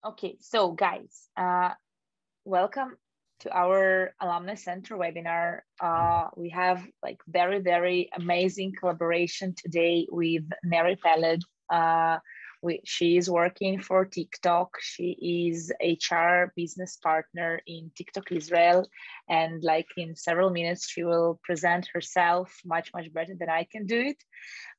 Okay, so guys, welcome to our Alumni Center webinar. We have like very amazing collaboration today with Neri Peled. She is working for TikTok. She is HR business partner in TikTok Israel. And like in several minutes, she will present herself much better than I can do it.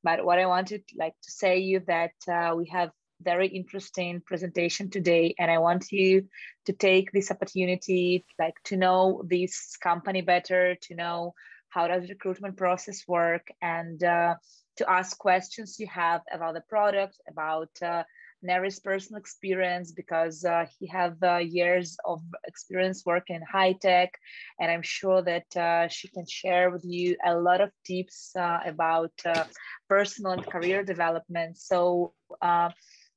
But what I wanted like to say you that we have very interesting presentation today, and I want you to take this opportunity like to know this company better, to know how does the recruitment process work, and to ask questions you have about the product, about Neri's personal experience, because he have years of experience working in high tech, and I'm sure that she can share with you a lot of tips about personal and career development. So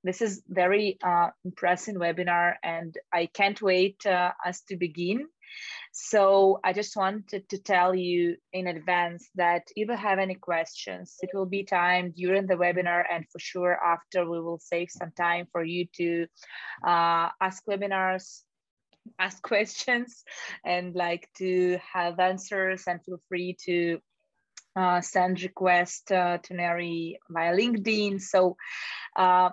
this is very impressive webinar, and I can't wait us to begin. So I just wanted to tell you in advance that if you have any questions, it will be time during the webinar, and for sure after we will save some time for you to ask questions, and like to have answers, and feel free to send request to Neri via LinkedIn. So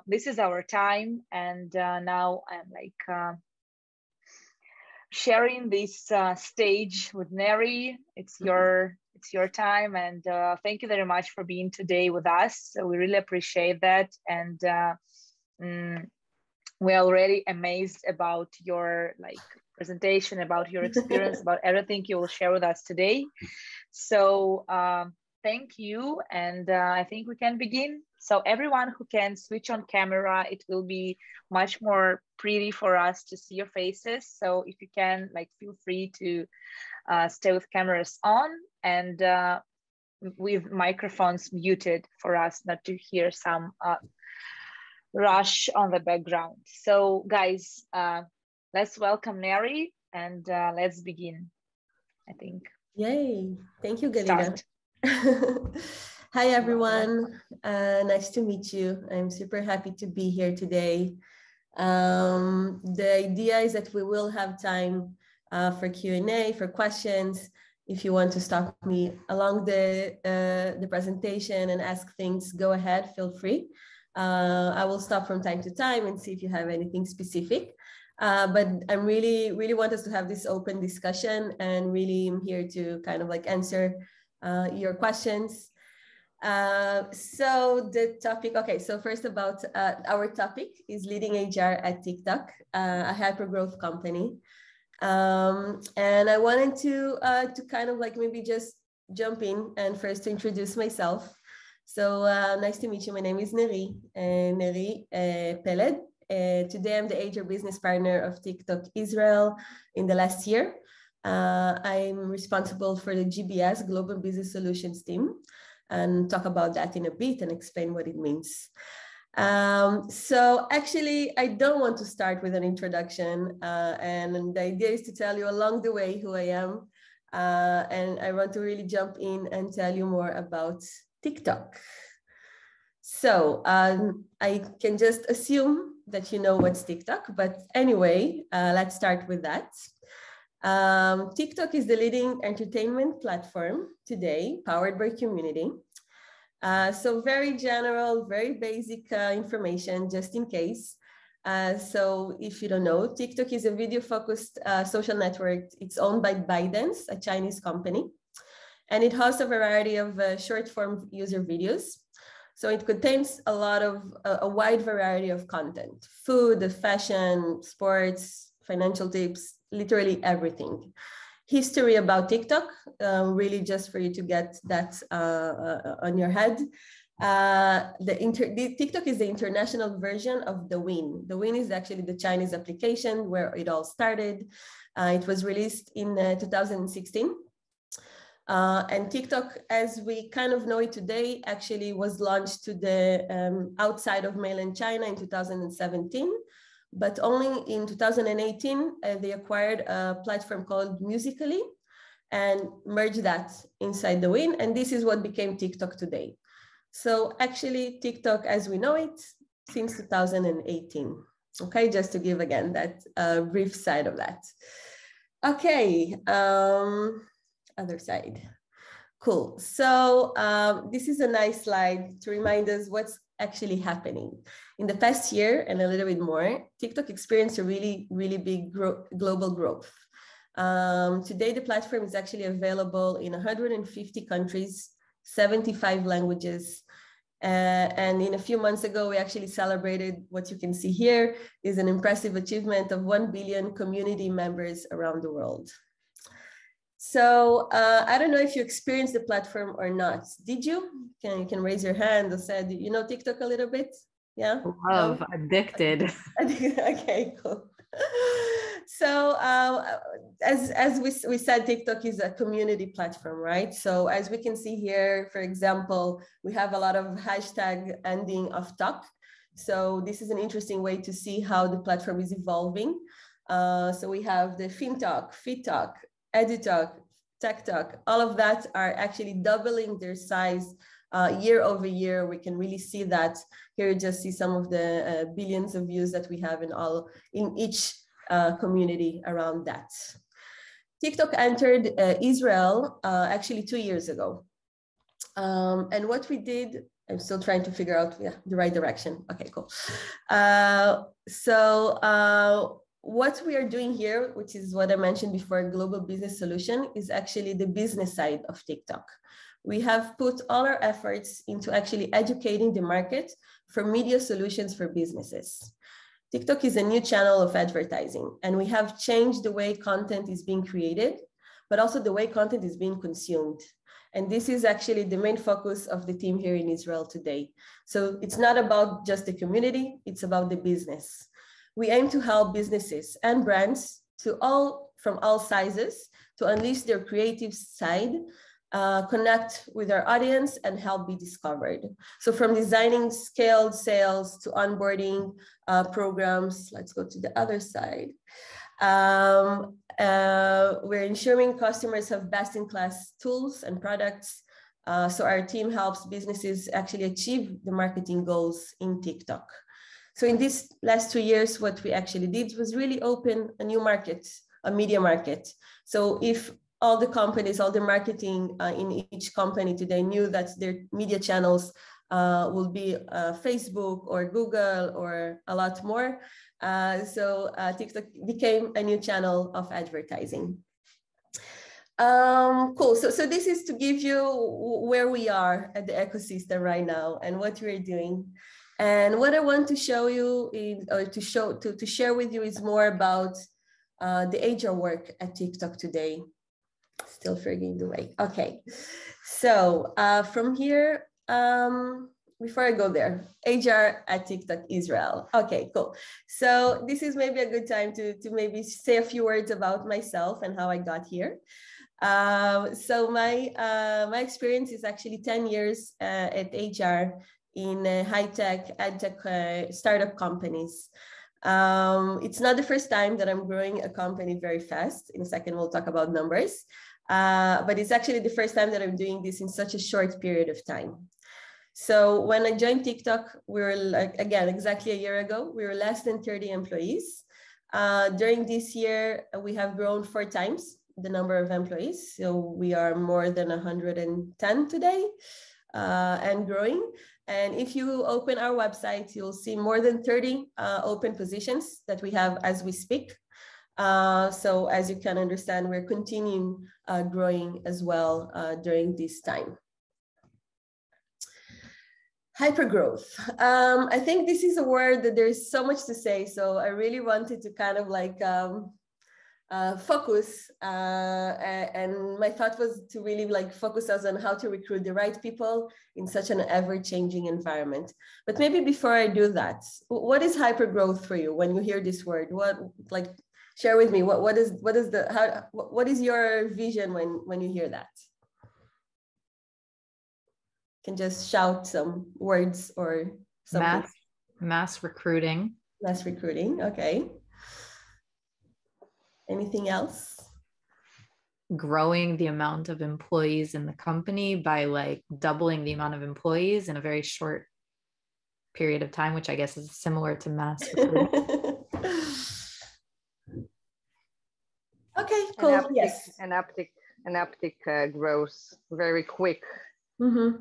this is our time, and now I'm like sharing this stage with Neri. It's your time, and thank you very much for being today with us. So we really appreciate that, and we're already amazed about your like presentation, about your experience, about everything you will share with us today. So thank you, and I think we can begin. So everyone who can switch on camera, it will be much more pretty for us to see your faces. So if you can, like, feel free to stay with cameras on, and with microphones muted for us not to hear some rush on the background. So guys, let's welcome Neri, and let's begin, I think. Yay. Thank you, Galina. Hi, everyone. Nice to meet you. I'm super happy to be here today. The idea is that we will have time for Q&A, for questions. If you want to stop me along the presentation and ask things, go ahead, feel free. I will stop from time to time and see if you have anything specific. But I really want us to have this open discussion, and really I'm here to kind of like answer your questions. So the topic, okay, so first about our topic is leading HR at TikTok, a hyper-growth company. And I wanted to kind of like maybe just jump in and first to introduce myself. So nice to meet you. My name is Neri Peled. Today, I'm the HR business partner of TikTok Israel in the last year. I'm responsible for the GBS, Global Business Solutions team, and talk about that in a bit and explain what it means. So actually, I don't want to start with an introduction, and the idea is to tell you along the way who I am, and I want to really jump in and tell you more about TikTok. So I can just assume that you know what's TikTok, but anyway, let's start with that. TikTok is the leading entertainment platform today, powered by community. So very general, very basic information, just in case. So if you don't know, TikTok is a video-focused social network. It's owned by ByteDance, a Chinese company, and it hosts a variety of short-form user videos. So it contains a wide variety of content: food, fashion, sports, financial tips, literally everything. History about TikTok, really just for you to get that on your head. TikTok is the international version of Douyin. Douyin is actually the Chinese application where it all started. It was released in 2016. And TikTok, as we kind of know it today, actually was launched to the outside of mainland China in 2017, but only in 2018, they acquired a platform called Musical.ly and merged that inside Douyin, and this is what became TikTok today. So actually TikTok as we know it since 2018. Okay, just to give again that brief side of that. Okay, other side. Cool. So this is a nice slide to remind us what's actually happening. In the past year and a little bit more, TikTok experienced a really, really big global growth. Today, the platform is actually available in 150 countries, 75 languages. And in a few months ago, we actually celebrated what you can see here is an impressive achievement of 1 billion community members around the world. So I don't know if you experienced the platform or not. Did you? You can raise your hand or said, you know, TikTok a little bit? Yeah? Love, No? addicted. Okay, cool. So as we said, TikTok is a community platform, right? So as we can see here, for example, we have a lot of hashtag ending of talk. So this is an interesting way to see how the platform is evolving. So we have the FinTalk, FitTalk, EduTalk, TechTalk, all of that are actually doubling their size year over year. We can really see that. Here you just see some of the billions of views that we have in each community around that. TikTok entered Israel actually 2 years ago. And what we did, I'm still trying to figure out the right direction. Okay, cool. What we are doing here, which is what I mentioned before, Global Business Solution, is actually the business side of TikTok. We have put all our efforts into actually educating the market for media solutions for businesses. TikTok is a new channel of advertising, and we have changed the way content is being created, but also the way content is being consumed. And this is actually the main focus of the team here in Israel today. So it's not about just the community, it's about the business. We aim to help businesses and brands from all sizes to unleash their creative side, connect with our audience and help be discovered. So from designing scaled sales to onboarding programs, let's go to the other side. We're ensuring customers have best-in-class tools and products. So our team helps businesses actually achieve the marketing goals in TikTok. So in these last 2 years, what we actually did was really open a new market, a media market. So if all the companies, all the marketing in each company today knew that their media channels will be Facebook or Google or a lot more. So TikTok became a new channel of advertising. Cool. So this is to give you where we are at the ecosystem right now and what we're doing. And what I want to show you is, or to share with you is more about the HR work at TikTok today. Still figuring the way. Okay. So from here, before I go there, HR at TikTok Israel. Okay, cool. So this is maybe a good time to maybe say a few words about myself and how I got here. So my experience is actually 10 years at HR in high-tech, ad-tech startup companies. It's not the first time that I'm growing a company very fast. In a second, we'll talk about numbers. But it's actually the first time that I'm doing this in such a short period of time. So when I joined TikTok, we were like, again, exactly a year ago, we were less than 30 employees. During this year, we have grown 4 times the number of employees. So we are more than 110 today and growing. And if you open our website, you'll see more than 30 open positions that we have as we speak. So as you can understand, we're continuing growing as well during this time. Hypergrowth. I think this is a word that there's so much to say. So I really wanted to kind of like focus, and my thought was to really like focus us on how to recruit the right people in such an ever-changing environment. But maybe before I do that, what is hypergrowth for you when you hear this word? What, like, share with me what is your vision when you hear that? You can just shout some words or something. Mass recruiting. Mass recruiting. Okay. Anything else? Growing the amount of employees in the company by like doubling the amount of employees in a very short period of time, which I guess is similar to mass recruiting. Okay, cool. Yes. An uptick growth very quick. Mm-hmm.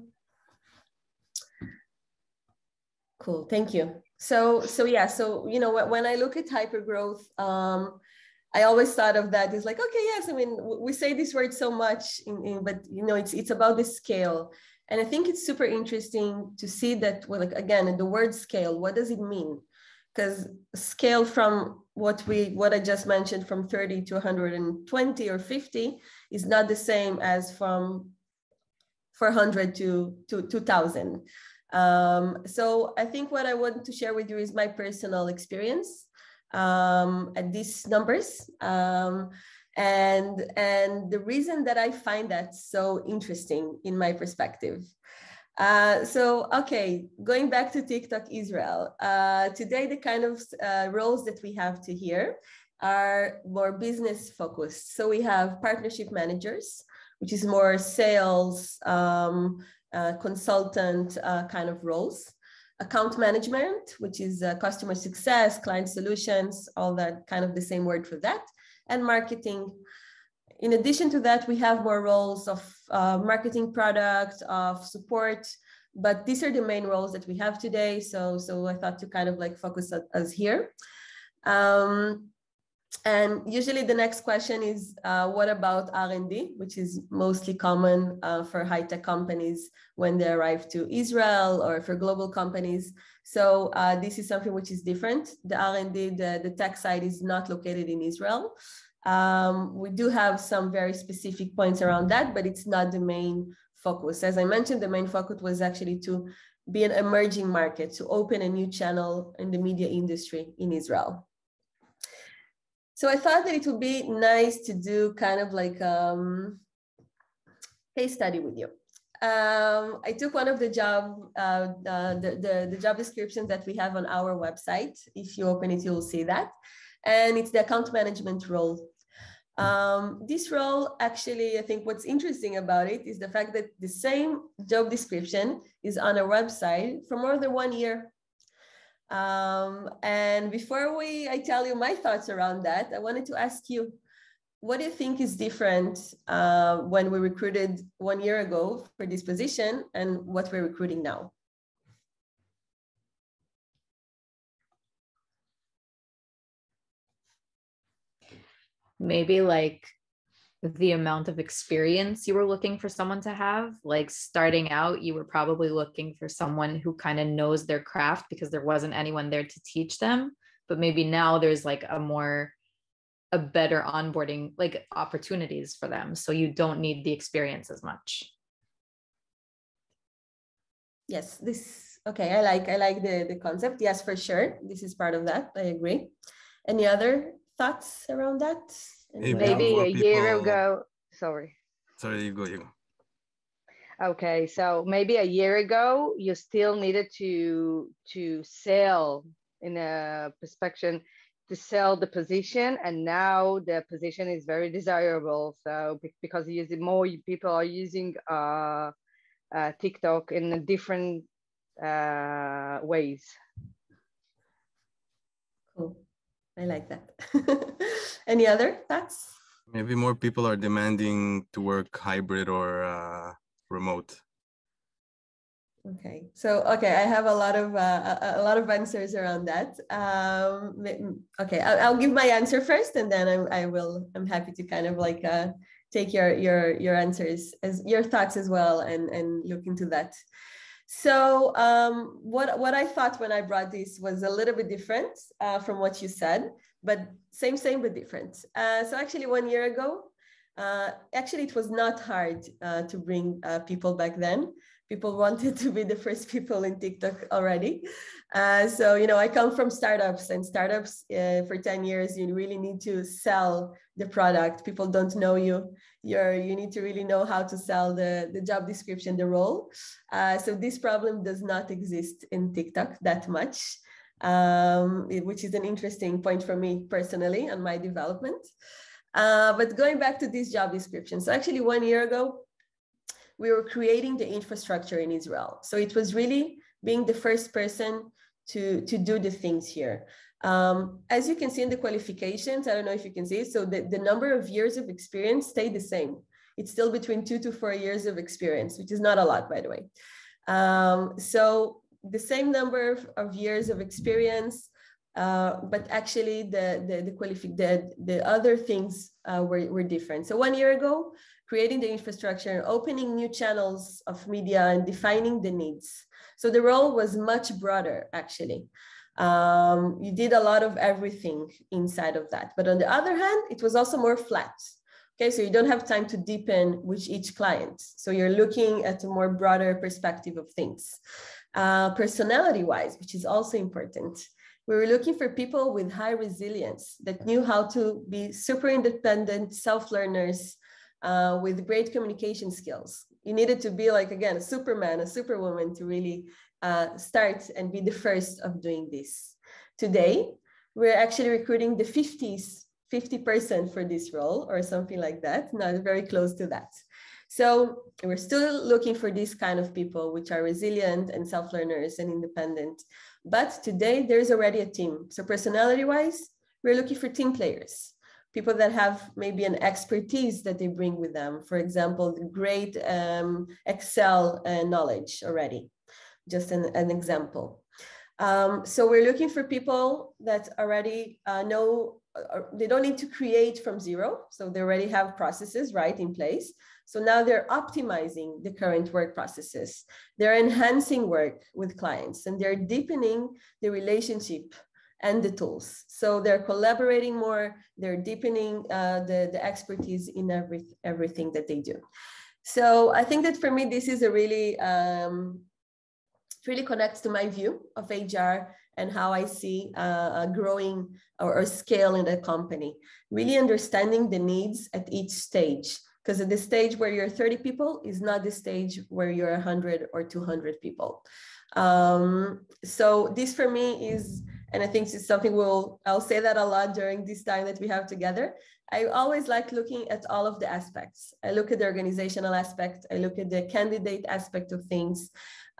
Cool, thank you. So yeah, so you know, when I look at hypergrowth, I always thought of that as like, okay, yes, I mean, we say this word so much, but you know, it's about the scale. And I think it's super interesting to see that, well, like, again, the word scale, what does it mean? Because scale from what I just mentioned, from 30 to 120 or 50 is not the same as from 400 to 2000. So I think what I want to share with you is my personal experience at these numbers. And the reason that I find that so interesting in my perspective. So, okay, going back to TikTok Israel, today the kind of roles that we have to here are more business focused. So we have partnership managers, which is more sales, consultant kind of roles. Account management, which is customer success, client solutions, all that, kind of the same word for that, and marketing. In addition to that, we have more roles of marketing product, of support, but these are the main roles that we have today. So I thought to kind of like focus us here. And usually the next question is, what about R&D, which is mostly common for high-tech companies when they arrive to Israel, or for global companies. So this is something which is different. The R&D, the tech side, is not located in Israel. We do have some very specific points around that, but it's not the main focus. As I mentioned, the main focus was actually to be an emerging market, to open a new channel in the media industry in Israel. So I thought that it would be nice to do kind of like case study with you. I took one of the job descriptions that we have on our website. If you open it, you'll see that. And it's the account management role. This role, actually, I think what's interesting about it is the fact that the same job description is on our website for more than 1 year. And before I tell you my thoughts around that, I wanted to ask you, what do you think is different when we recruited 1 year ago for this position and what we're recruiting now? Maybe like the amount of experience you were looking for someone to have. Like starting out, you were probably looking for someone who kind of knows their craft because there wasn't anyone there to teach them. But maybe now there's like a better onboarding, like opportunities for them. So you don't need the experience as much. Yes, okay. I like the concept. Yes, for sure. This is part of that. I agree. Any other thoughts around that? Maybe a year ago. Sorry, you go. Okay, so maybe a year ago, you still needed to sell in a perspective, to sell the position, and now the position is very desirable. So because more people are using TikTok in different ways. Cool. I like that. Any other thoughts? Maybe more people are demanding to work hybrid or remote. Okay, so okay, I have a lot of answers around that. Okay, I'll give my answer first, and then I'm happy to kind of like take your answers as your thoughts as well, and look into that. So what I thought when I brought this was a little bit different from what you said, but same but different. So actually 1 year ago, actually it was not hard to bring people back then. People wanted to be the first people in TikTok already. So, you know, I come from startups, and startups for 10 years, you really need to sell the product. People don't know you. You need to really know how to sell the job description, the role. So this problem does not exist in TikTok that much, which is an interesting point for me personally on my development. But going back to this job description. So actually 1 year ago, we were creating the infrastructure in Israel. So it was really being the first person to do the things here. As you can see in the qualifications, I don't know if you can see, so the number of years of experience stayed the same. It's still between 2 to 4 years of experience, which is not a lot, by the way. So the same number of years of experience, but actually the other things were different. So 1 year ago, creating the infrastructure, opening new channels of media and defining the needs. So the role was much broader, actually. You did a lot of everything inside of that. But on the other hand, it was also more flat. Okay, so you don't have time to deepen with each client. So you're looking at a more broader perspective of things. Personality-wise, which is also important. We were looking for people with high resilience that knew how to be super independent, self-learners with great communication skills. You needed to be like, again, a Superman, a Superwoman to really start and be the first of doing this. Today, we're actually recruiting the 50% for this role or something like that, not very close to that. So we're still looking for these kind of people which are resilient and self-learners and independent. But today there's already a team. So personality-wise, we're looking for team players, people that have maybe an expertise that they bring with them. For example, the great Excel knowledge already, just an example. So we're looking for people that already know, they don't need to create from zero. So they already have processes right in place. So now they're optimizing the current work processes. They're enhancing work with clients and they're deepening the relationship and the tools. So they're collaborating more, they're deepening the expertise in everything that they do. So I think that for me, this is a really, really connects to my view of HR and how I see growing or scale in a company. Really understanding the needs at each stage. Because at the stage where you're 30 people is not the stage where you're 100 or 200 people. So this for me is, and I think it's something I'll say that a lot during this time that we have together. I always like looking at all of the aspects. I look at the organizational aspect. I look at the candidate aspect of things.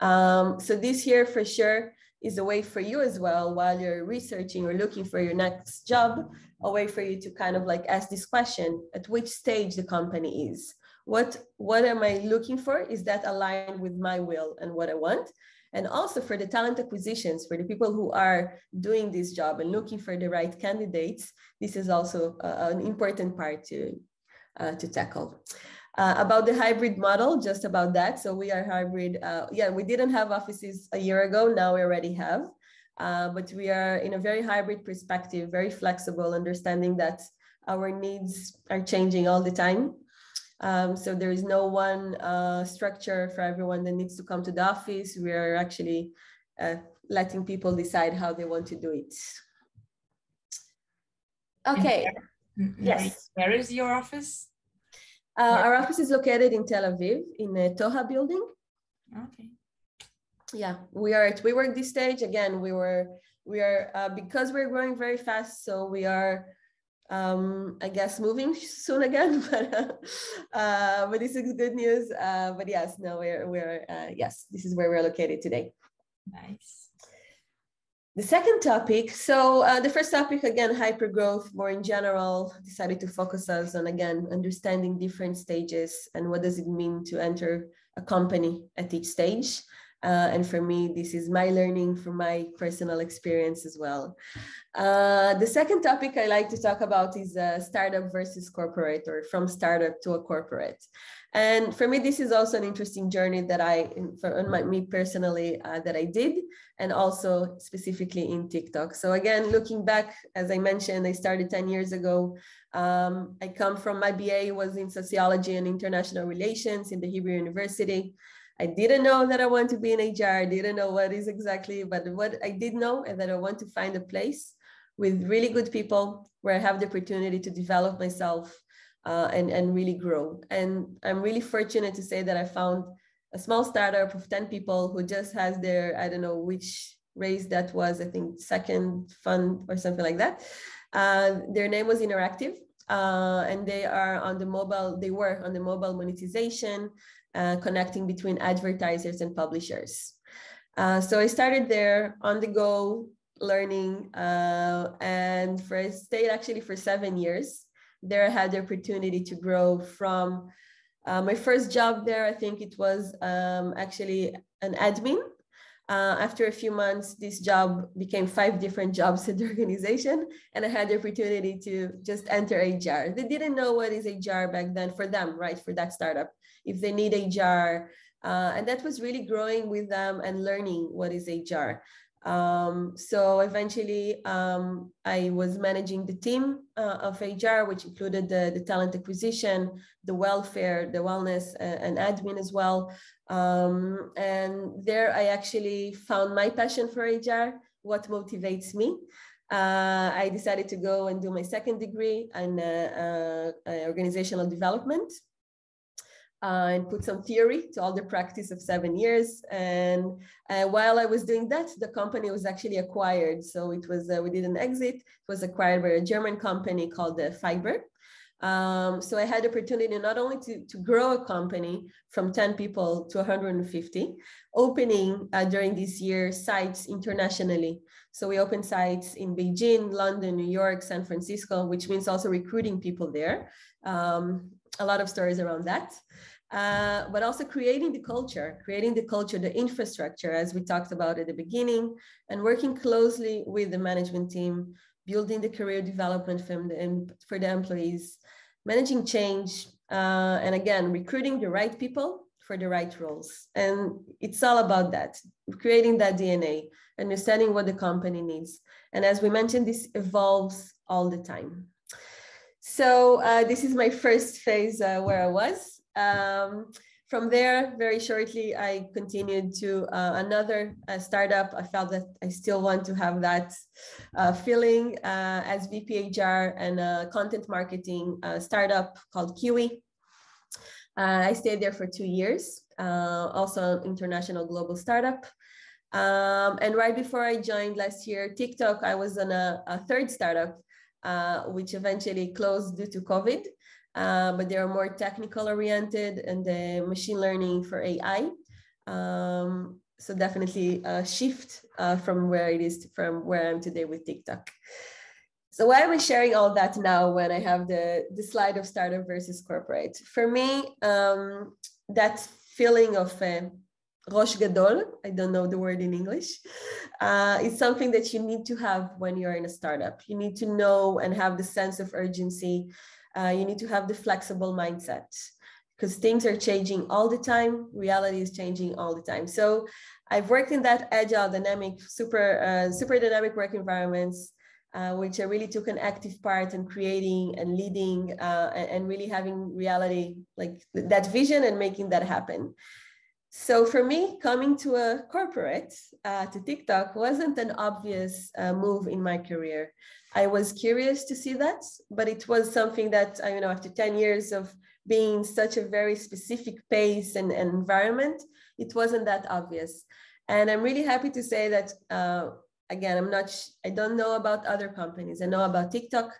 So this here for sure is a way for you as well, while you're researching or looking for your next job, a way for you to kind of like ask this question, at which stage the company is. What am I looking for? Is that aligned with my will and what I want? And also for the talent acquisitions, for the people who are doing this job and looking for the right candidates, this is also an important part to tackle. About the hybrid model, just about that. So we are hybrid. Yeah, we didn't have offices a year ago. Now we already have, but we are in a very hybrid perspective, very flexible, understanding that our needs are changing all the time. So there is no one structure for everyone that needs to come to the office. We are actually letting people decide how they want to do it. Okay. Yes. Where is your office? Our office is located in Tel Aviv, in the Toha building. Okay. Yeah, we are at WeWork this stage. Again, we are because we're growing very fast, so we are, I guess, moving soon again. But this is good news. But yes, no, yes, this is where we're located today. Nice. The second topic, so the first topic, again, hypergrowth, more in general, decided to focus us on, again, understanding different stages and what does it mean to enter a company at each stage. And for me, this is my learning from my personal experience as well. The second topic I like to talk about is startup versus corporate, or from startup to a corporate. And for me, this is also an interesting journey that me personally, that I did, and also specifically in TikTok. So again, looking back, as I mentioned, I started 10 years ago. I come from, my BA was in sociology and international relations in the Hebrew University. I didn't know that I want to be in HR. I didn't know what is exactly, but what I did know is that I want to find a place with really good people where I have the opportunity to develop myself and really grow. And I'm really fortunate to say that I found a small startup of 10 people who just has their, I don't know which raise that was, I think second fund or something like that. Their name was Interactive, and they were on the mobile monetization, connecting between advertisers and publishers. So I started there on the go learning, and I stayed actually for 7 years. There I had the opportunity to grow from my first job there. I think it was actually an admin. After a few months, this job became 5 different jobs in the organization, and I had the opportunity to just enter HR. They didn't know what is HR back then for them, right? For that startup, if they need HR, and that was really growing with them and learning what is HR. So eventually, I was managing the team of HR, which included the talent acquisition, the welfare, the wellness, and admin as well. And there I actually found my passion for HR, what motivates me. I decided to go and do my second degree in organizational development. And put some theory to all the practice of 7 years. And while I was doing that, the company was actually acquired. So it was, we did an exit. It was acquired by a German company called Fiber. So I had the opportunity not only to grow a company from 10 people to 150, opening during this year sites internationally. So we opened sites in Beijing, London, New York, San Francisco, which means also recruiting people there. A lot of stories around that. But also creating the culture, the infrastructure, as we talked about at the beginning, and working closely with the management team, building the career development for the employees, managing change, and again, recruiting the right people for the right roles. And it's all about that, creating that DNA, understanding what the company needs. And as we mentioned, this evolves all the time. So this is my first phase where I was. From there, very shortly, I continued to another startup. I felt that I still want to have that feeling as VP HR and a content marketing startup called Kiwi. I stayed there for 2 years, also an international global startup. And right before I joined last year, TikTok, I was on a third startup, which eventually closed due to COVID. But they are more technical oriented and the machine learning for AI. So definitely a shift from where I am today with TikTok. So why am I sharing all that now when I have the slide of startup versus corporate? For me, that feeling of Rosh Gadol, I don't know the word in English, it's something that you need to have when you're in a startup. You need to know and have the sense of urgency. You need to have the flexible mindset because things are changing all the time. Reality is changing all the time. So I've worked in that agile, dynamic, super dynamic work environments, which I really took an active part in creating and leading and really having reality, like that vision and making that happen. So for me, coming to a corporate, to TikTok, wasn't an obvious move in my career. I was curious to see that, but it was something that, after 10 years of being such a very specific pace and environment, it wasn't that obvious. And I'm really happy to say that, again, I don't know about other companies. I know about TikTok.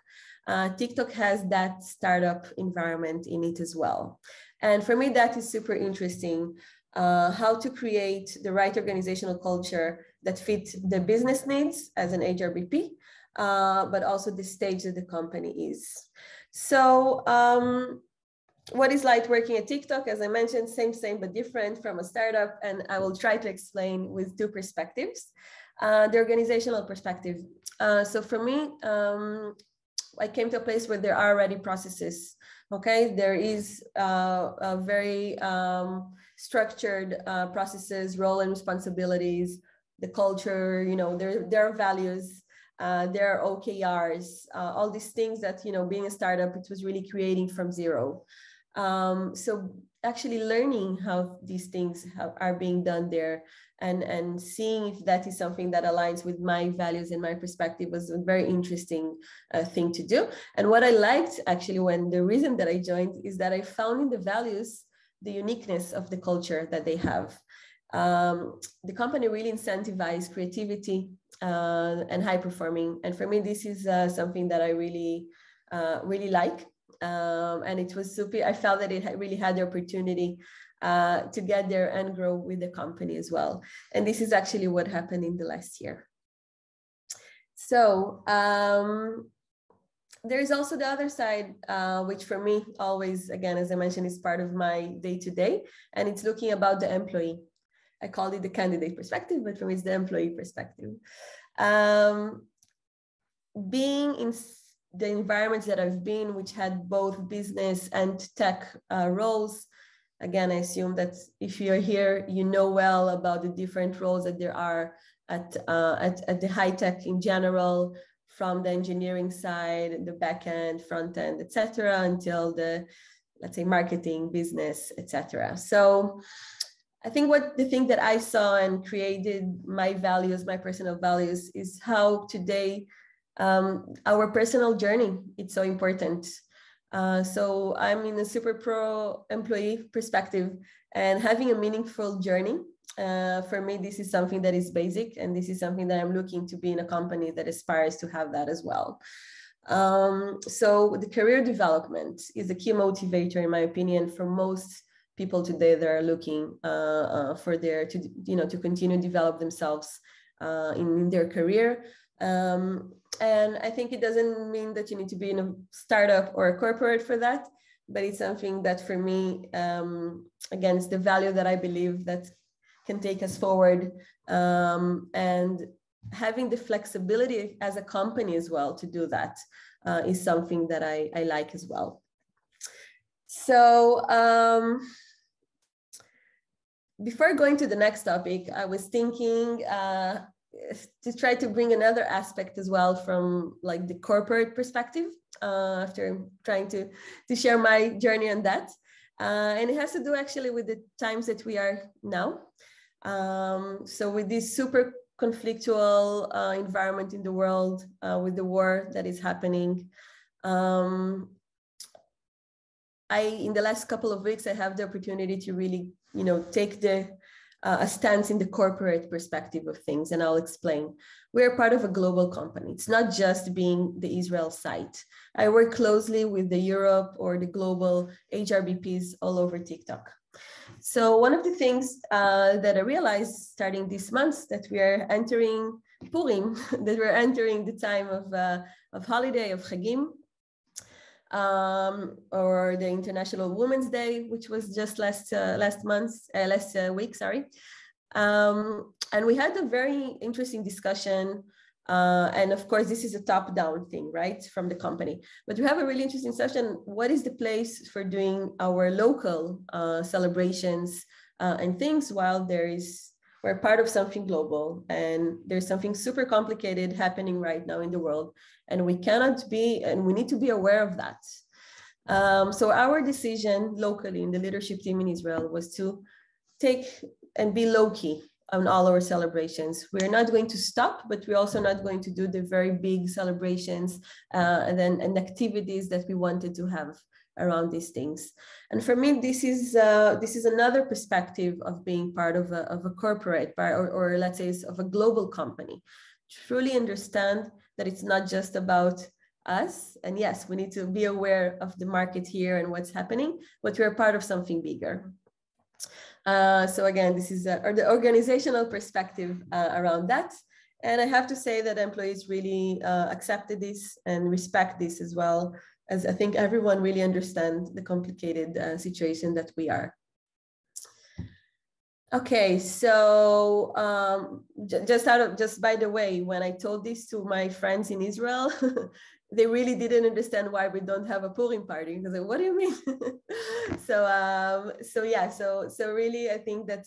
TikTok has that startup environment in it as well. And for me, that is super interesting. How to create the right organizational culture that fits the business needs as an HRBP, but also the stage that the company is. So what is like working at TikTok? As I mentioned, same, but different from a startup. And I will try to explain with 2 perspectives. The organizational perspective. So for me, I came to a place where there are already processes. Okay, there is a very structured processes, role and responsibilities, the culture, there are values, there are OKRs, all these things that, being a startup, it was really creating from zero. So actually learning how these things are being done there and seeing if that is something that aligns with my values and my perspective was a very interesting thing to do. And what I liked actually the reason that I joined is that I found in the values the uniqueness of the culture that they have. The company really incentivized creativity and high performing. And for me, this is something that I really like. And it was super, I felt that it really had the opportunity together and grow with the company as well. And this is actually what happened in the last year. So there is also the other side, which for me always, again, as I mentioned, is part of my day-to-day, and it's looking about the employee. I call it the candidate perspective, but for me, it's the employee perspective. Being in the environments that I've been, which had both business and tech roles, again, I assume that if you're here, you know well about the different roles that there are at the high tech in general, from the engineering side, the back end, front end, etc., until the, let's say, marketing, business, etc. So I think the thing that I saw and created my values, my personal values, is how today our personal journey, it's so important. So I'm in a super pro employee perspective, and having a meaningful journey, for me, this is something that is basic, and this is something that I'm looking to be in a company that aspires to have that as well. So the career development is a key motivator, in my opinion, for most people today that are looking for to continue to develop themselves in their career. And I think it doesn't mean that you need to be in a startup or a corporate for that, but it's something that for me, again, it's the value that I believe that can take us forward, and having the flexibility as a company as well to do that is something that I like as well. So before going to the next topic, I was thinking to try to bring another aspect as well from like the corporate perspective, after trying to share my journey on that. And it has to do actually with the times that we are now. So with this super conflictual environment in the world, with the war that is happening, in the last couple of weeks, I have the opportunity to really, take a stance in the corporate perspective of things, and I'll explain. We're part of a global company. It's not just being the Israel site. I work closely with the Europe or the global HRBPs all over TikTok. So one of the things that I realized starting this month, that we are entering Purim, that we're entering the time of holiday, of Chagim, or the International Women's Day, which was just last week, sorry. And we had a very interesting discussion. And of course, this is a top-down thing, right, from the company. But we have a really interesting session. What is the place for doing our local celebrations and things while we're part of something global, and there's something super complicated happening right now in the world, and we need to be aware of that. So our decision locally in the leadership team in Israel was to take and be low-key on all our celebrations. We're not going to stop, but we're also not going to do the very big celebrations and activities that we wanted to have around these things. And for me, this is another perspective of being part of a corporate, or let's say of a global company. Truly understand that it's not just about us. And yes, we need to be aware of the market here and what's happening, but we're part of something bigger. So again, this is the organizational perspective around that. And I have to say that employees really accepted this and respect this as well, as I think everyone really understands the complicated situation that we are. Okay, so just by the way, when I told this to my friends in Israel, they really didn't understand why we don't have a Purim party. Because like, what do you mean? So really, I think that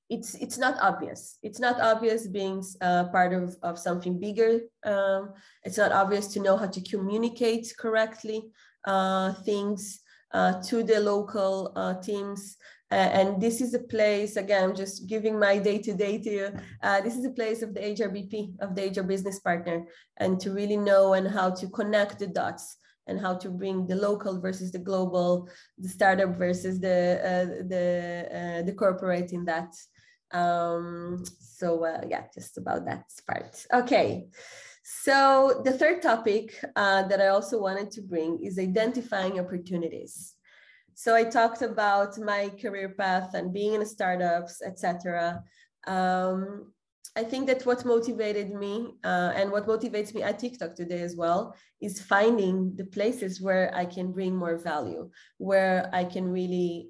it's not obvious. It's not obvious being part of something bigger. It's not obvious to know how to communicate correctly things to the local teams. And this is a place, again, I'm just giving my day-to-day to you. This is a place of the HRBP, of the HR business partner, and to really know and how to connect the dots and how to bring the local versus the global, the startup versus the corporate in that. Yeah, just about that part. Okay, so the third topic that I also wanted to bring is identifying opportunities. So I talked about my career path and being in startups, etc. I think that what motivated me and what motivates me at TikTok today as well is finding the places where I can bring more value, where I can really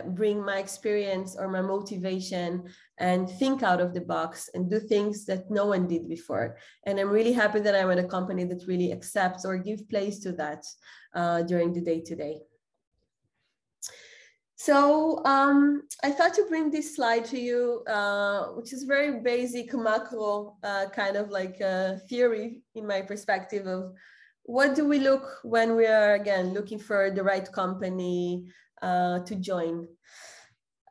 bring my experience or my motivation and think out of the box and do things that no one did before. And I'm really happy that I'm at a company that really accepts or give place to that during the day-to-day. So I thought to bring this slide to you, which is very basic macro kind of like theory in my perspective of what do we look when we are, again, looking for the right company to join.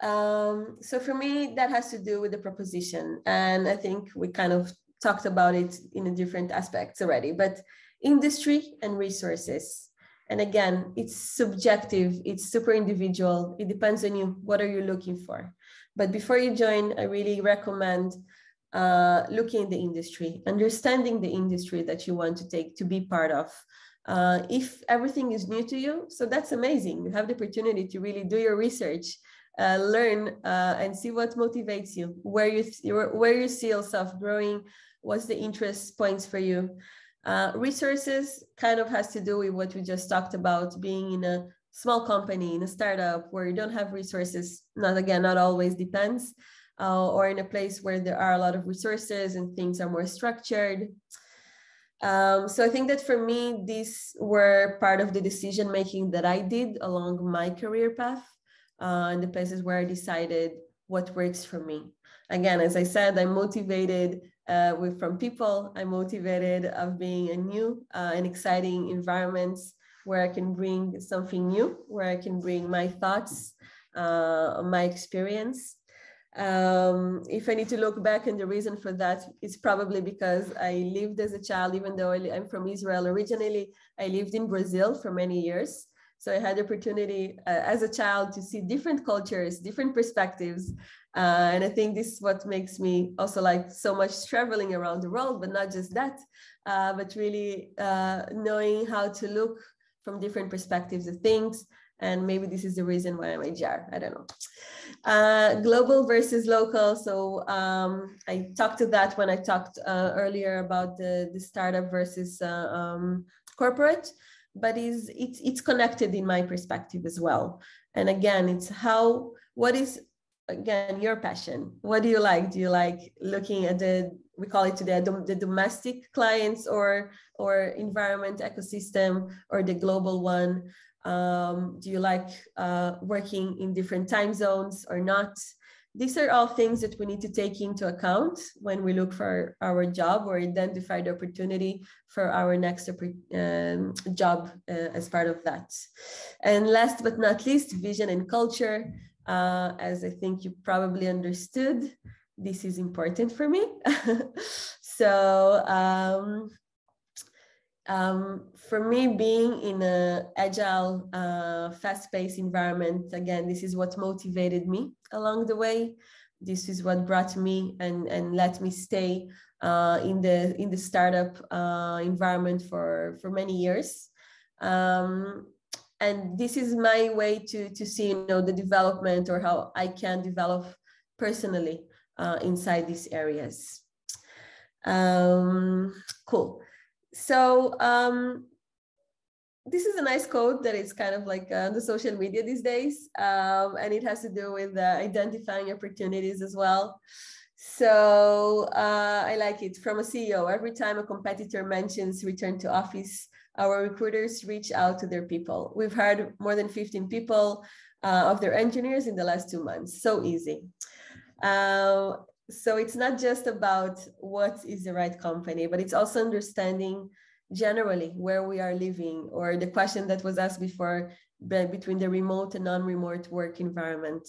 So for me, that has to do with the proposition. And I think we kind of talked about it in a different aspects already, but industry and resources. And again, it's subjective, it's super individual. It depends on you. What are you looking for? But before you join, I really recommend looking at the industry, understanding the industry that you want to take to be part of. If everything is new to you, so that's amazing. You have the opportunity to really do your research, learn and see what motivates you, where you see yourself growing, what's the interest points for you. Resources kind of has to do with what we just talked about, being in a small company, in a startup where you don't have resources, not always depends, or in a place where there are a lot of resources and things are more structured. So I think that for me, these were part of the decision making that I did along my career path, and the places where I decided what works for me. Again, as I said, I'm motivated from people. I'm motivated of being a new and exciting environments where I can bring something new, where I can bring my thoughts, my experience. If I need to look back, and the reason for that is probably because I lived as a child, even though I'm from Israel originally, I lived in Brazil for many years. So I had the opportunity as a child to see different cultures, different perspectives. And I think this is what makes me also like so much traveling around the world, but not just that, but really knowing how to look from different perspectives of things. And maybe this is the reason why I'm a jar, I don't know. Global versus local. So I talked to that when I talked earlier about the startup versus corporate, but it's connected in my perspective as well. And again, it's what is, again, your passion? What do you like? Do you like looking at we call it today, the domestic clients or environment ecosystem, or the global one? Do you like working in different time zones or not? These are all things that we need to take into account when we look for our job or identify the opportunity for our next job as part of that. And last but not least, vision and culture. As I think you probably understood, this is important for me. So for me, being in an agile, fast-paced environment, again, this is what motivated me along the way. This is what brought me and let me stay in the startup environment for many years. And this is my way to see, the development or how I can develop personally inside these areas. Cool. So this is a nice quote that is kind of like on the social media these days, and it has to do with identifying opportunities as well. So I like it. From a CEO: every time a competitor mentions return to office, our recruiters reach out to their people. We've hired more than 15 people of their engineers in the last 2 months. So easy. So it's not just about what is the right company, but it's also understanding generally where we are living, or the question that was asked before between the remote and non-remote work environment.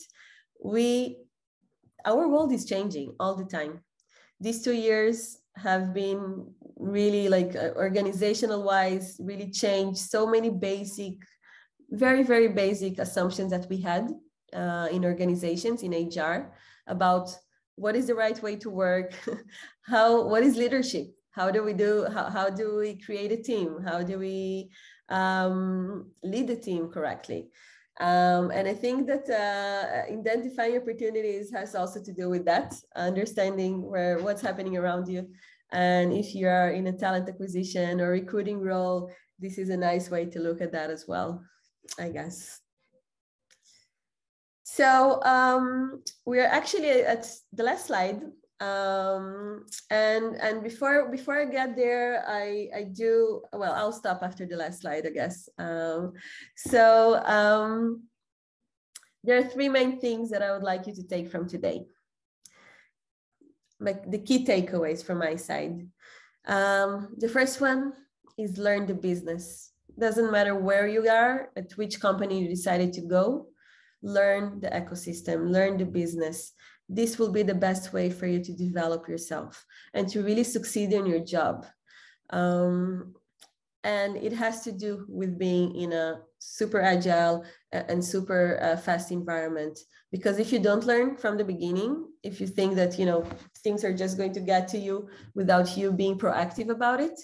Our world is changing all the time. These 2 years have been really like organizational wise, really changed so many basic, very, very basic assumptions that we had in organizations, in HR, about what is the right way to work, what is leadership, how do we create a team, how do we lead the team correctly. And I think that identifying opportunities has also to do with that, understanding what's happening around you. And if you are in a talent acquisition or recruiting role, this is a nice way to look at that as well, I guess. So we are actually at the last slide. And before I get there, I do, well, I'll stop after the last slide, I guess. There are three main things that I would like you to take from today, like the key takeaways from my side. The first one is learn the business. Doesn't matter where you are, at which company you decided to go, learn the ecosystem, learn the business. This will be the best way for you to develop yourself and to really succeed in your job. And it has to do with being in a super agile and super fast environment. Because if you don't learn from the beginning, if you think that, you know, things are just going to get to you without you being proactive about it,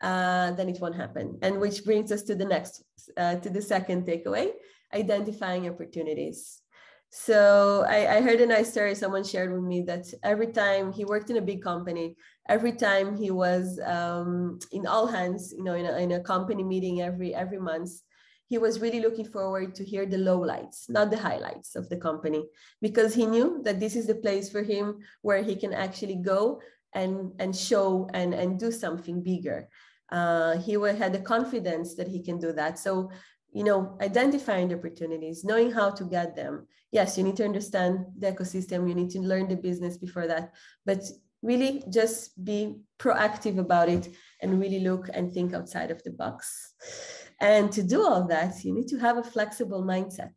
then it won't happen. And which brings us to the second takeaway, identifying opportunities. So I heard a nice story someone shared with me that every time he worked in a big company, every time he was in all hands, you know, in a company meeting every month, he was really looking forward to hear the lowlights, not the highlights of the company, because he knew that this is the place for him where he can actually go and show and do something bigger. He had the confidence that he can do that. So, you know, identifying the opportunities, knowing how to get them. Yes, you need to understand the ecosystem, you need to learn the business before that, but really just be proactive about it and really look and think outside of the box. And to do all that, you need to have a flexible mindset.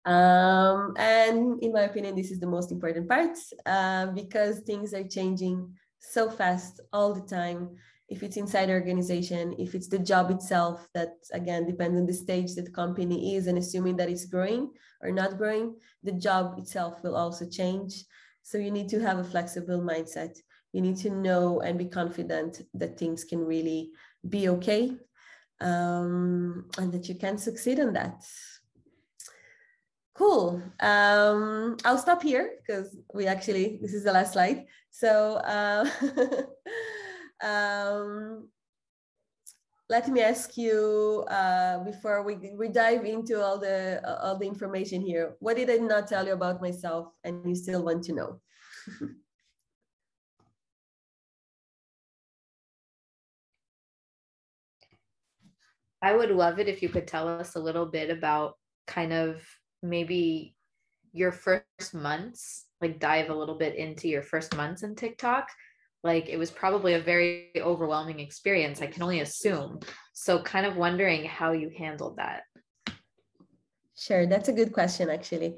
And in my opinion, this is the most important part because things are changing so fast all the time. If it's inside the organization, if it's the job itself, that again depends on the stage that the company is and assuming that it's growing or not growing, the job itself will also change. So you need to have a flexible mindset. You need to know and be confident that things can really be okay and that you can succeed in that. Cool. I'll stop here because this is the last slide. So let me ask you before we dive into all the information here, what did I not tell you about myself and you still want to know? I would love it if you could tell us a little bit about kind of maybe your first months, like dive a little bit into your first months in TikTok. Like it was probably a very overwhelming experience, I can only assume. So kind of wondering how you handled that. Sure, that's a good question actually.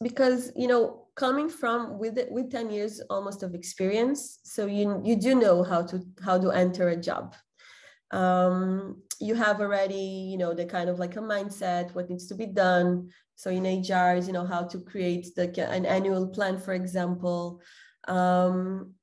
Because, you know, coming from with 10 years almost of experience, so you do know how to enter a job. You have already, you know, the kind of like a mindset, what needs to be done. So in HRs, you know, how to create an annual plan, for example. And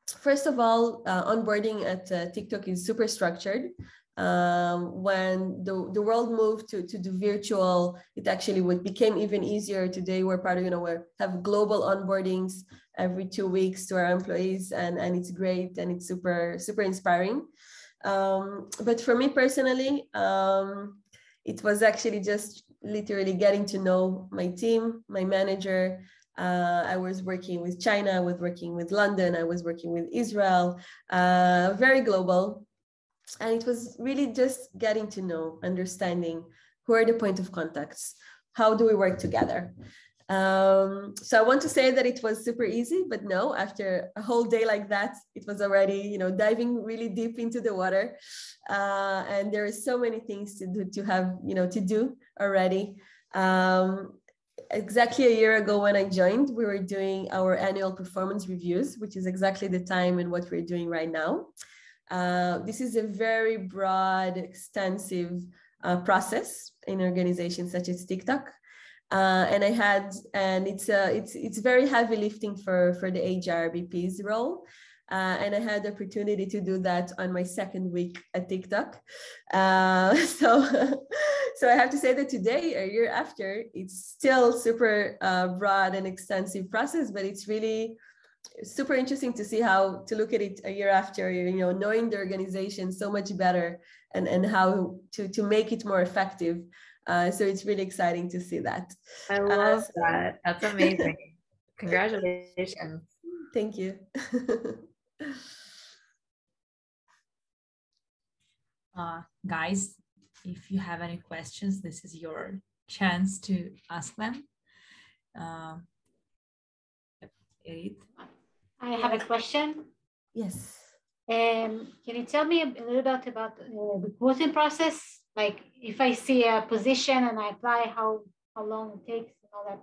first of all, onboarding at TikTok is super structured. When the world moved to do virtual, it actually became even easier. Today we're part of, you know, we have global onboardings every 2 weeks to our employees, and it's great and it's super inspiring. But for me personally, it was actually just literally getting to know my team, my manager. I was working with China, I was working with London, I was working with Israel, very global. And it was really just getting to know, understanding who are the point of contacts, how do we work together. So I want to say that it was super easy, but no, after a whole day like that, it was already, you know, diving really deep into the water. And there are so many things to do already. Exactly a year ago when I joined, we were doing our annual performance reviews, which is exactly the time and what we're doing right now. This is a very broad, extensive process in organizations such as TikTok. And it's very heavy lifting for the HR VP's role. And I had the opportunity to do that on my second week at TikTok. So, so I have to say that today, a year after, it's still super broad and extensive process, but it's really super interesting to see how to look at it a year after, knowing the organization so much better and how to make it more effective. So it's really exciting to see that. I love that. That's amazing. Congratulations. Thank you. Guys, if you have any questions, this is your chance to ask them. Edith? I have a question. Yes. Can you tell me a little bit about the recruiting process? Like if I see a position and I apply, how long it takes and all that?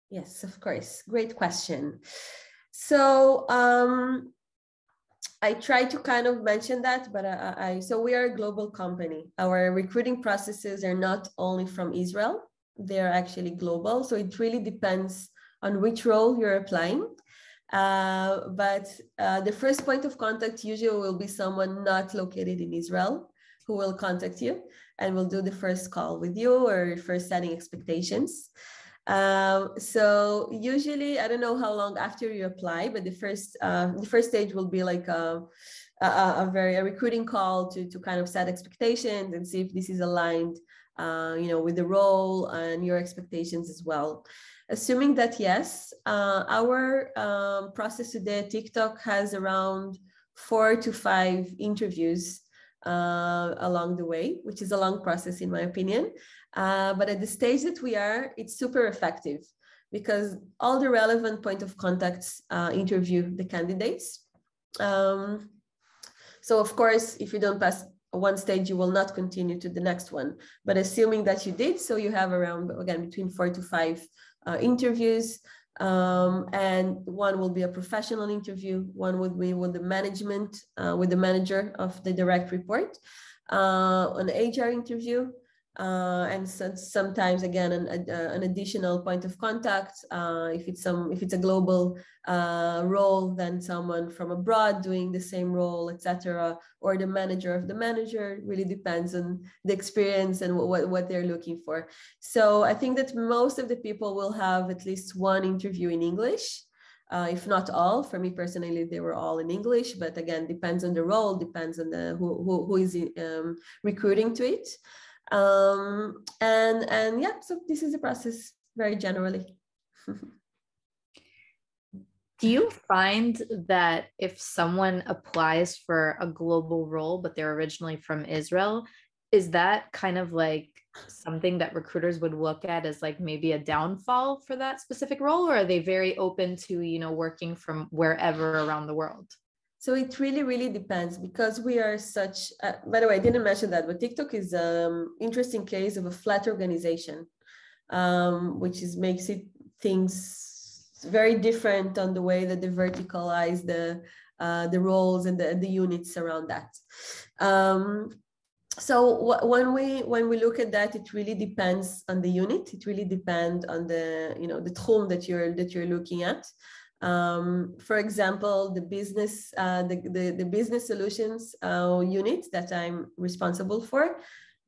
Yes, of course. Great question. So I try to kind of mention that, but so we are a global company. Our recruiting processes are not only from Israel, they're actually global. So it really depends on which role you're applying. But the first point of contact usually will be someone not located in Israel who will contact you and will do the first call with you or first setting expectations. So usually, I don't know how long after you apply, but the first stage will be like a recruiting call to kind of set expectations and see if this is aligned, with the role and your expectations as well. Assuming that yes, our process today at TikTok has around 4 to 5 interviews along the way, which is a long process in my opinion. But at the stage that we are, it's super effective because all the relevant point of contacts interview the candidates. So of course, if you don't pass one stage, you will not continue to the next one. But assuming that you did, so you have around, again, between 4 to 5 interviews. And one will be a professional interview. One would be with the management, with the manager of the direct report, an HR interview, and sometimes again an additional point of contact. If it's a global role, then someone from abroad doing the same role, etc., or the manager of the manager. Really depends on the experience and what they're looking for. So I think that most of the people will have at least one interview in English. If not all. For me personally, they were all in English, but again, depends on the role, depends on who is recruiting to it. And yeah, so this is the process very generally. Do you find that if someone applies for a global role, but they're originally from Israel, is that kind of like something that recruiters would look at as like maybe a downfall for that specific role? Or are they very open to, working from wherever around the world? So it really, really depends because we are such, by the way, I didn't mention that, but TikTok is an interesting case of a flat organization, which makes it things very different on the way that they verticalize the roles and the units around that. So when we look at that, it really depends on the unit. It really depends on the tchum that you're looking at. For example, the business the business solutions unit that I'm responsible for,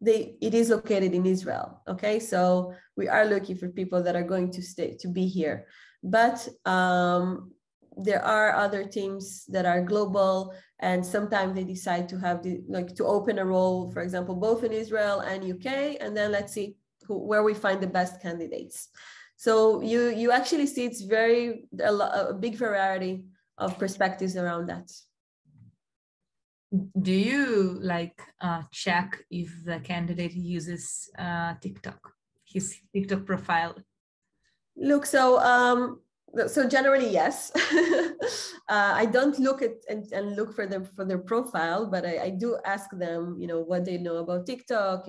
it is located in Israel. Okay, so we are looking for people that are going to be here, but there are other teams that are global, and sometimes they decide to have to open a role, for example, both in Israel and UK, and then let's see where we find the best candidates. So you actually see it's a big variety of perspectives around that. Do you check if the candidate uses TikTok, his TikTok profile? Look, so generally, yes. I don't look at and look for them for their profile, but I do ask them, what they know about TikTok,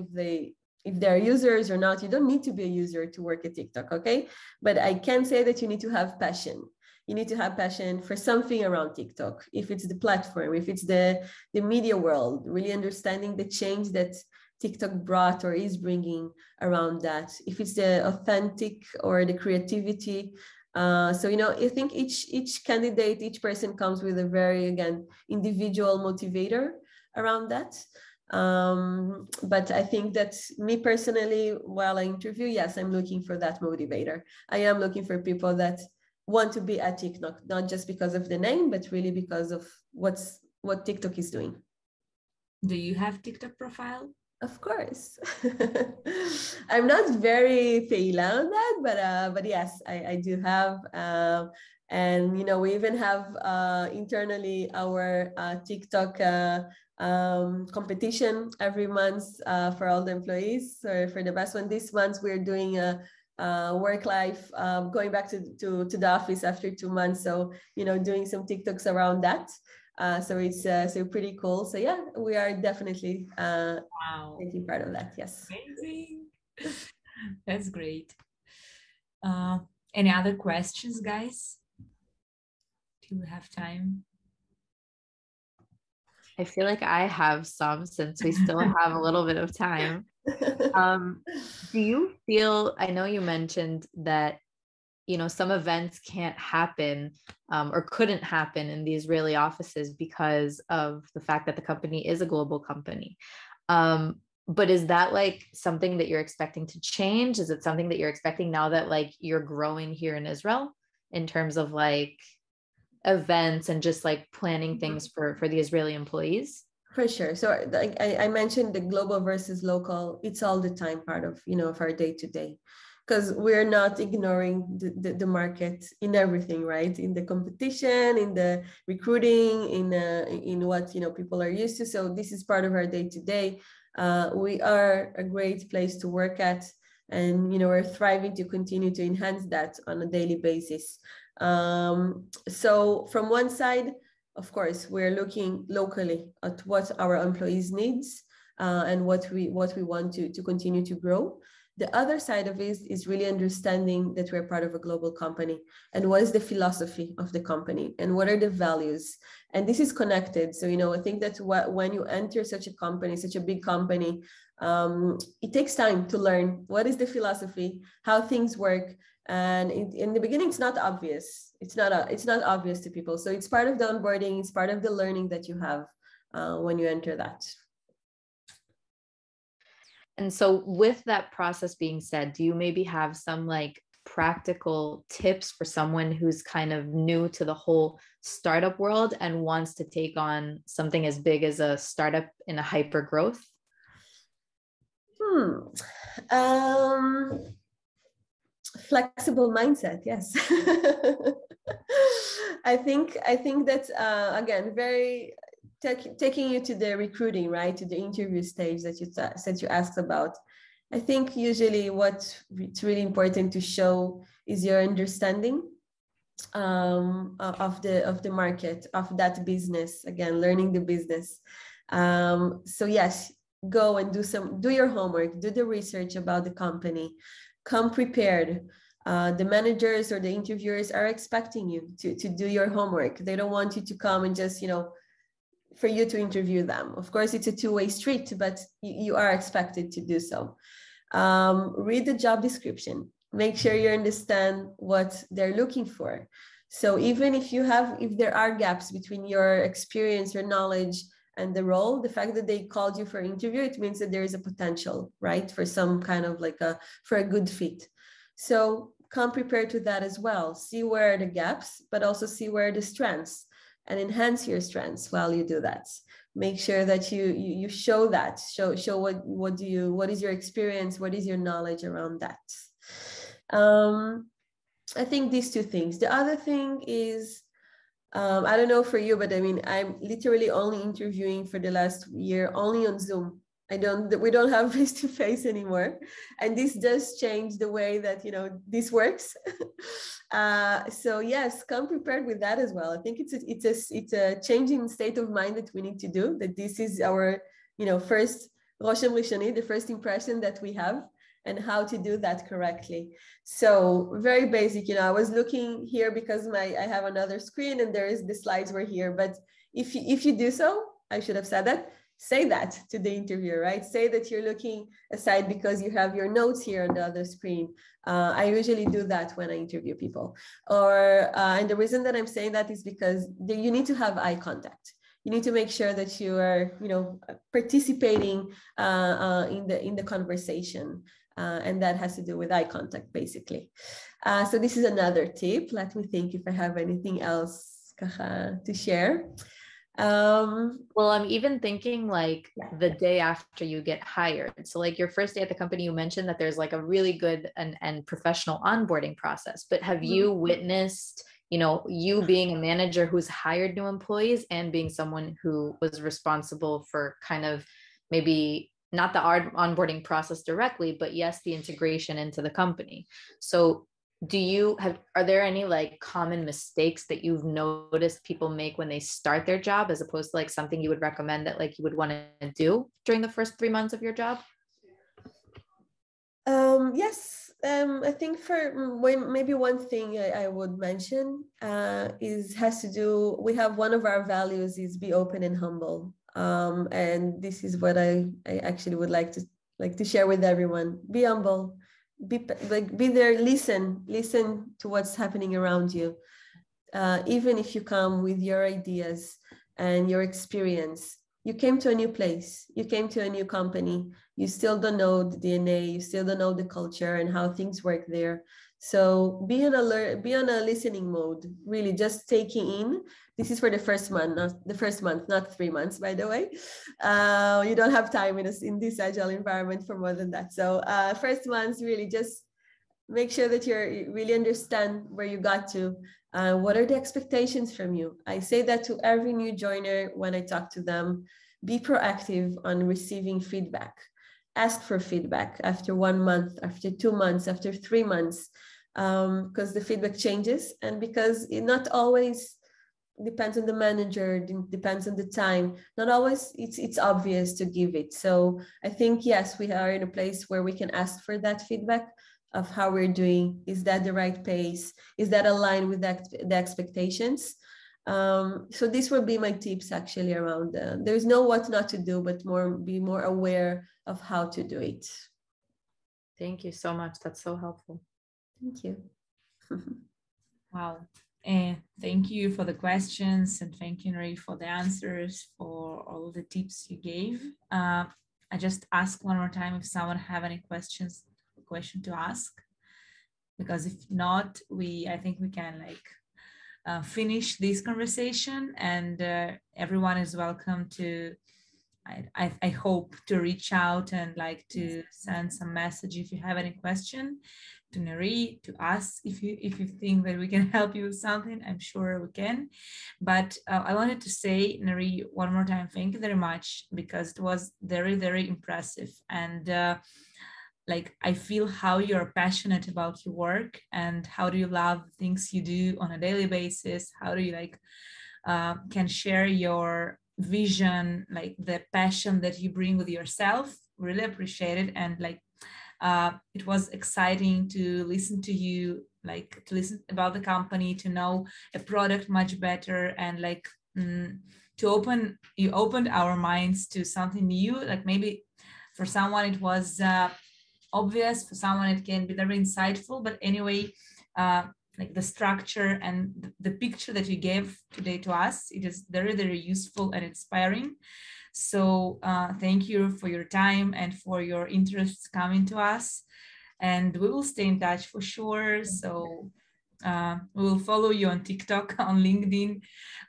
if they're users or not. You don't need to be a user to work at TikTok, okay? But I can say that you need to have passion. You need to have passion for something around TikTok. If it's the platform, if it's the media world, really understanding the change that TikTok brought or is bringing around that. If it's the authentic or the creativity So, I think each candidate, each person comes with a very, again, individual motivator around that. But I think that me personally, while I interview, yes, I'm looking for that motivator. I am looking for people that want to be at TikTok, not just because of the name, but really because of what TikTok is doing. Do you have TikTok profile? Of course. I'm not very Feila on that, but yes, I do have. And we even have internally our TikTok competition every month for all the employees. So for the best one this month, we're doing a work life, going back to the office after 2 months. So, doing some TikToks around that. So it's so pretty cool. So yeah, we are definitely taking part of that. Yes. Amazing. That's great. Any other questions, guys? Do you have time? I feel like I have some, since we still have a little bit of time. Do you feel, I know you mentioned that, some events can't happen or couldn't happen in the Israeli offices because of the fact that the company is a global company. But is that like something that you're expecting to change? Is it something that you're expecting now that like you're growing here in Israel in terms of like events and just like planning things for the Israeli employees? For sure. So I mentioned the global versus local. It's all the time part of, of our day to day, because we're not ignoring the market in everything, right? In the competition, in the recruiting, in what, people are used to. So this is part of our day to day. We are a great place to work at, and, we're thriving to continue to enhance that on a daily basis. So from one side, of course, we're looking locally at what our employees needs and what we want to continue to grow. The other side of it is really understanding that we're part of a global company, and what is the philosophy of the company and what are the values. And this is connected. So, I think that when you enter such a company, such a big company, it takes time to learn what is the philosophy, how things work. And in the beginning, it's not obvious. It's not obvious to people. So it's part of the onboarding. It's part of the learning that you have when you enter that. And so with that process being said, do you maybe have some like practical tips for someone who's kind of new to the whole startup world and wants to take on something as big as a startup in a hyper growth? Flexible mindset, yes. I think that again, very taking you to the recruiting, right, to the interview stage that you asked about. I think usually it's really important to show is your understanding of the market, of that business. Again, learning the business. So yes, go and do your homework, do the research about the company. Come prepared. The managers or the interviewers are expecting you to do your homework. They don't want you to come and just, for you to interview them. Of course, it's a two-way street, but you are expected to do so. Read the job description. Make sure you understand what they're looking for. So even if there are gaps between your experience, your knowledge, and the role, the fact that they called you for an interview, it means that there is a potential, right, for some kind of for a good fit. So come prepared to that as well. See where are the gaps, but also see where are the strengths, and enhance your strengths while you do that. Make sure that you show that. Show what is your experience, what is your knowledge around that. I think these two things. The other thing is, I don't know for you, but I mean, I'm literally only interviewing for the last year, only on Zoom. We don't have face-to-face anymore. And this does change the way that, this works. So yes, come prepared with that as well. I think it's a changing state of mind that we need to do, that this is our, first Roshem Rishoni, the first impression that we have, and how to do that correctly. So very basic, I was looking here because I have another screen and the slides were here, but if you do so, I should have said that, say that to the interviewer, right? Say that you're looking aside because you have your notes here on the other screen. I usually do that when I interview people. And the reason that I'm saying that is because you need to have eye contact. You need to make sure that you are, participating in the conversation. And that has to do with eye contact, basically. So this is another tip. Let me think if I have anything else to share. Well, I'm even thinking like the day after you get hired. So like your first day at the company, you mentioned that there's like a really good and professional onboarding process, but have you witnessed, you being a manager who's hired new employees and being someone who was responsible for kind of maybe not the onboarding process directly, but yes, the integration into the company. So are there any like common mistakes that you've noticed people make when they start their job, as opposed to like something you would recommend that like you would want to do during the first 3 months of your job? Yes. I think maybe one thing I would mention has to do, we have one of our values is be open and humble. And this is what I actually would like to share with everyone. Be humble. Be there, listen to what's happening around you. Even if you come with your ideas and your experience, you came to a new place, you came to a new company, you still don't know the DNA, you still don't know the culture and how things work there. So be on a listening mode, really just taking in. This is for the first month, not 3 months, by the way. You don't have time in this agile environment for more than that. So first months, really just make sure that you really understand where you got to. What are the expectations from you? I say that to every new joiner when I talk to them. Be proactive on receiving feedback. Ask for feedback after 1 month, after 2 months, after 3 months, because the feedback changes, and because it not always depends on the manager, depends on the time. Not always it's obvious to give it. So I think, yes, we are in a place where we can ask for that feedback of how we're doing. Is that the right pace? Is that aligned with the expectations? So these will be my tips actually around, there's no what not to do, but be more aware of how to do it. Thank you so much. That's so helpful. Thank you. Wow. And thank you for the questions, and thank you, Neri, for the answers, for all of the tips you gave. I just ask one more time if someone have any question to ask, because if not, I think we can finish this conversation, and everyone is welcome to, I hope, to reach out and to send some message if you have any question to Neri, to us, if you think that we can help you with something. I'm sure we can. But I wanted to say, Neri, one more time, thank you very much, because it was very, very impressive. And I feel how you're passionate about your work, and how do you love things you do on a daily basis. How do you can share your vision, the passion that you bring with yourself. Really appreciate it. And it was exciting to listen to you, to listen about the company, to know a product much better, and you opened our minds to something new. Maybe for someone it was obvious, for someone it can be very insightful, but anyway, the structure and the picture that you gave today to us, it is very, very useful and inspiring. So thank you for your time and for your interest coming to us, and we will stay in touch for sure. So we will follow you on TikTok, on LinkedIn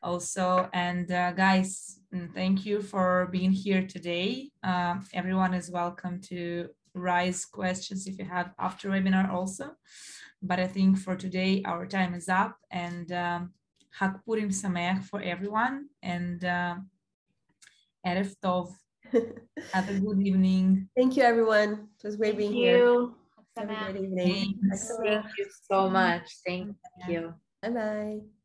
also. And guys, thank you for being here today. Everyone is welcome to raise questions if you have after webinar also. But I think for today, our time is up, and Hag Purim Sameach for everyone, and Erev Tov. Have a good evening. Thank you, everyone. It was great being here. Have a great evening. Thank you so much. Thank you. Bye-bye.